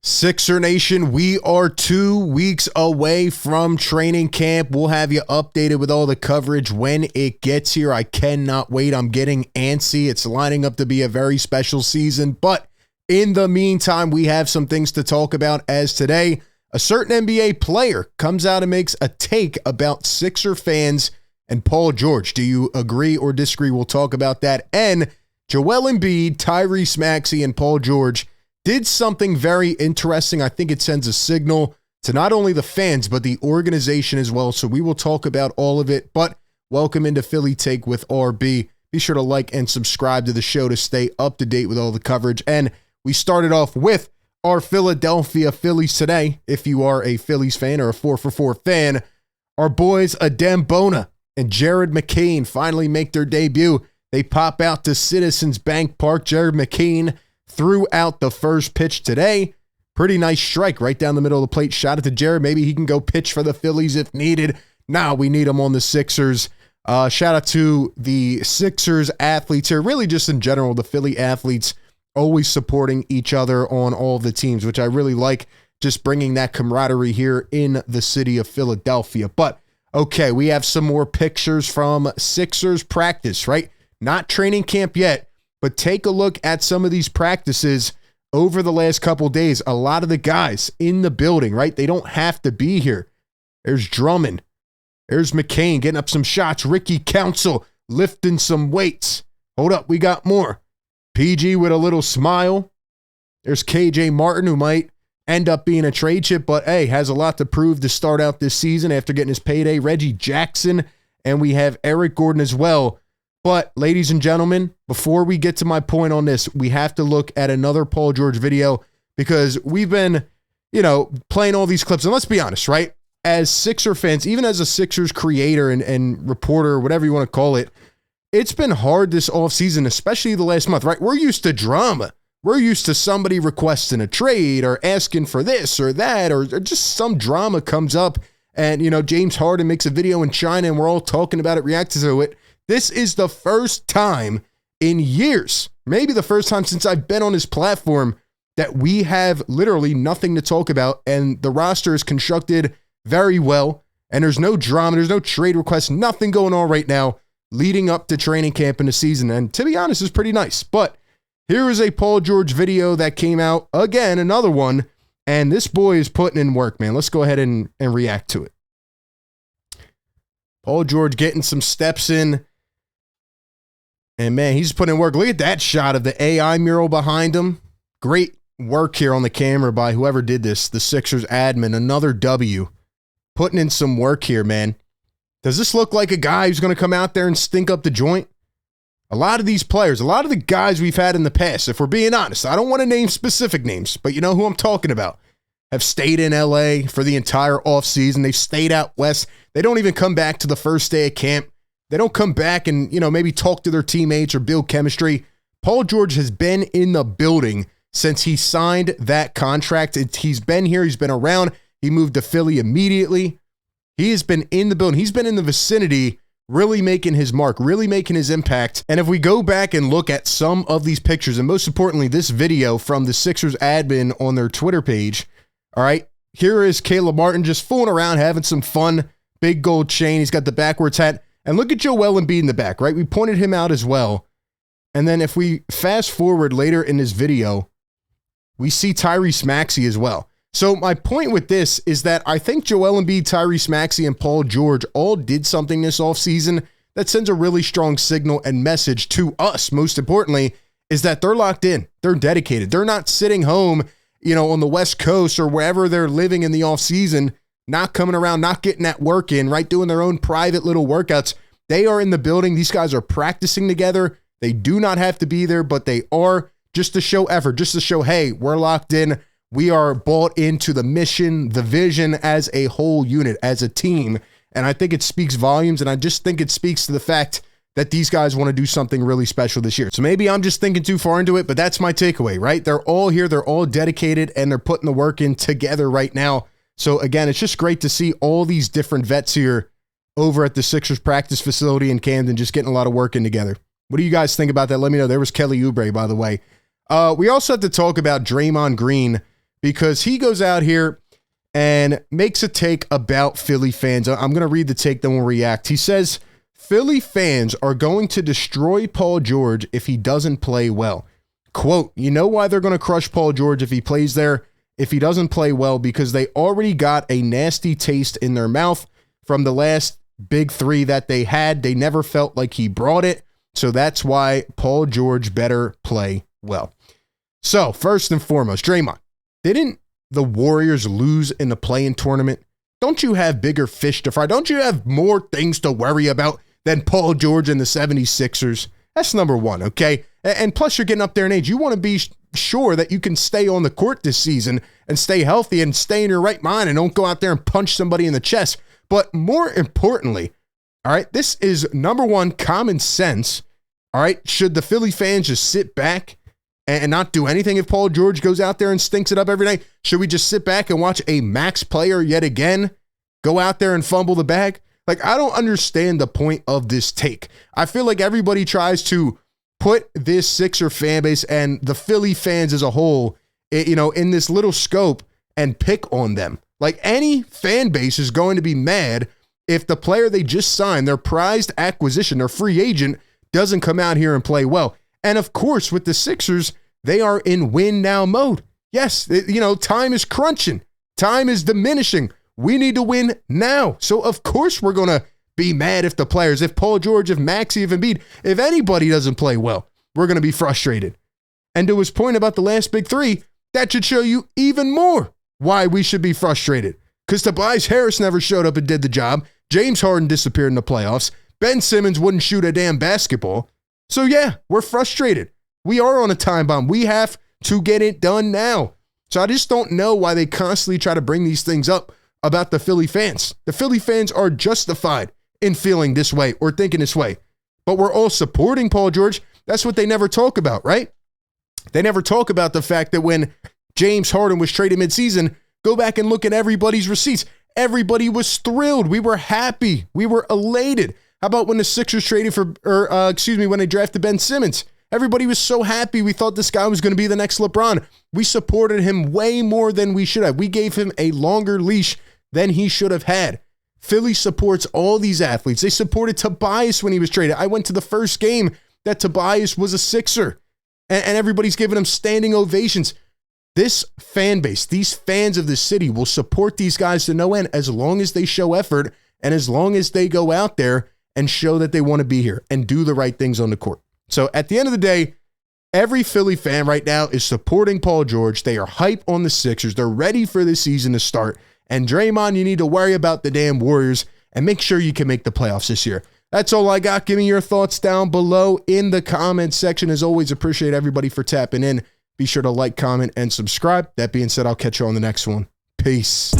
Sixer Nation, we are 2 weeks away from training camp. We'll have you updated with all the coverage when it gets here. I cannot wait. I'm getting antsy. It's lining up to be a very special season. But in the meantime, we have some things to talk about, as today, a certain NBA player comes out and makes a take about Sixer fans and Paul George. Do you agree or disagree? We'll talk about that. And Joel Embiid, Tyrese Maxey, and Paul George did something very interesting. I think it sends a signal to not only the fans, but the organization as well. So we will talk about all of it. But welcome into Philly Take with RB. Be sure to like and subscribe to the show to stay up to date with all the coverage. And we started off with our Philadelphia Phillies today. If you are a Phillies fan or a 4for4 fan, our boys Adem, Bona, and McCain finally make their debut. They pop out to Citizens Bank Park. McCain threw out the first pitch today. Pretty nice strike right down the middle of the plate. Shot it to Jared. Maybe he can go pitch for the Phillies if needed. Nah, we need him on the Sixers. Shout out to the Sixers athletes here. Really just in general, the Philly athletes always supporting each other on all the teams, which I really like, just bringing that camaraderie here in the city of Philadelphia. But okay, we have some more pictures from Sixers practice, right? Not training camp yet, but take a look at some of these practices over the last couple days. A lot of the guys in the building, right? They don't have to be here. There's Drummond. There's McCain getting up some shots. Ricky Council lifting some weights. Hold up, we got more. PG with a little smile. There's KJ Martin, who might end up being a trade chip, but hey, has a lot to prove to start out this season after getting his payday. Reggie Jackson, and we have Eric Gordon as well. But ladies and gentlemen, before we get to my point on this, we have to look at another Paul George video, because we've been, playing all these clips. And let's be honest, right? As Sixer fans, even as a Sixers creator and reporter, whatever you want to call it, it's been hard this offseason, especially the last month, right? We're used to drama. We're used to somebody requesting a trade or asking for this or that, or just some drama comes up. And, James Harden makes a video in China and we're all talking about it, reacting to it. This is the first time in years, maybe the first time since I've been on this platform, that we have literally nothing to talk about, and the roster is constructed very well, and there's no drama, there's no trade requests, nothing going on right now leading up to training camp in the season. And to be honest, it's pretty nice. But here is a Paul George video that came out, again, another one, and this boy is putting in work, man. Let's go ahead and react to it. Paul George getting some steps in. And man, he's putting in work. Look at that shot of the AI mural behind him. Great work here on the camera by whoever did this, the Sixers admin. Another W. Putting in some work here, man. Does this look like a guy who's going to come out there and stink up the joint? A lot of these players, a lot of the guys we've had in the past, if we're being honest, I don't want to name specific names, but you know who I'm talking about, have stayed in LA for the entire offseason. They've stayed out west. They don't even come back to the first day of camp. They don't come back and, maybe talk to their teammates or build chemistry. Paul George has been in the building since he signed that contract. He's been here. He's been around. He moved to Philly immediately. He has been in the building. He's been in the vicinity, really making his mark, really making his impact. And if we go back and look at some of these pictures, and most importantly, this video from the Sixers admin on their Twitter page, all right, here is Caleb Martin just fooling around, having some fun. Big gold chain. He's got the backwards hat. And look at Joel Embiid in the back, right? We pointed him out as well. And then if we fast forward later in this video, we see Tyrese Maxey as well. So my point with this is that I think Joel Embiid, Tyrese Maxey, and Paul George all did something this offseason that sends a really strong signal and message to us. Most importantly, is that they're locked in. They're dedicated. They're not sitting home, on the West Coast or wherever they're living in the offseason, not coming around, not getting that work in, right? Doing their own private little workouts. They are in the building. These guys are practicing together. They do not have to be there, but they are, just to show effort, just to show, hey, we're locked in. We are bought into the mission, the vision as a whole unit, as a team. And I think it speaks volumes. And I just think it speaks to the fact that these guys want to do something really special this year. So maybe I'm just thinking too far into it, but that's my takeaway, right? They're all here. They're all dedicated, and they're putting the work in together right now. So again, it's just great to see all these different vets here over at the Sixers practice facility in Camden, just getting a lot of work in together. What do you guys think about that? Let me know. There was Kelly Oubre, by the way. We also have to talk about Draymond Green, because he goes out here and makes a take about Philly fans. I'm going to read the take, then we'll react. He says, Philly fans are going to destroy Paul George if he doesn't play well. Quote, you know why they're going to crush Paul George if he plays there? If he doesn't play well, because they already got a nasty taste in their mouth from the last big three that they had. They never felt like he brought it. So that's why Paul George better play well. So first and foremost, Draymond, didn't the Warriors lose in the play-in tournament? Don't you have bigger fish to fry? Don't you have more things to worry about than Paul George and the 76ers? That's number one, okay? And plus, you're getting up there in age. You want to be sure that you can stay on the court this season and stay healthy and stay in your right mind and don't go out there and punch somebody in the chest. But more importantly, all right, this is number one, common sense. All right, should the Philly fans just sit back and not do anything if Paul George goes out there and stinks it up every night? Should we just sit back and watch a max player yet again go out there and fumble the bag? Like, I don't understand the point of this take. I feel like everybody tries to put this Sixer fan base and the Philly fans as a whole, in this little scope and pick on them. Like, any fan base is going to be mad if the player they just signed, their prized acquisition, their free agent, doesn't come out here and play well. And of course, with the Sixers, they are in win now mode. Yes, time is crunching. Time is diminishing. We need to win now. So of course we're going to be mad if the players, if Paul George, if Maxey, if Embiid, if anybody doesn't play well, we're going to be frustrated. And to his point about the last big three, that should show you even more why we should be frustrated. Because Tobias Harris never showed up and did the job. James Harden disappeared in the playoffs. Ben Simmons wouldn't shoot a damn basketball. So yeah, we're frustrated. We are on a time bomb. We have to get it done now. So I just don't know why they constantly try to bring these things up about the Philly fans. The Philly fans are justified in feeling this way or thinking this way. But we're all supporting Paul George. That's what they never talk about, right? They never talk about the fact that when James Harden was traded midseason, go back and look at everybody's receipts. Everybody was thrilled. We were happy. We were elated. How about when the Sixers traded when they drafted Ben Simmons? Everybody was so happy. We thought this guy was going to be the next LeBron. We supported him way more than we should have. We gave him a longer leash than he should have had. Philly supports all these athletes. They supported Tobias when he was traded. I went to the first game that Tobias was a Sixer, and everybody's giving him standing ovations. This fan base, these fans of the city will support these guys to no end as long as they show effort and as long as they go out there and show that they want to be here and do the right things on the court. So at the end of the day, every Philly fan right now is supporting Paul George. They are hype on the Sixers. They're ready for the season to start. And Draymond, you need to worry about the damn Warriors and make sure you can make the playoffs this year. That's all I got. Give me your thoughts down below in the comments section. As always, appreciate everybody for tapping in. Be sure to like, comment, and subscribe. That being said, I'll catch you on the next one. Peace.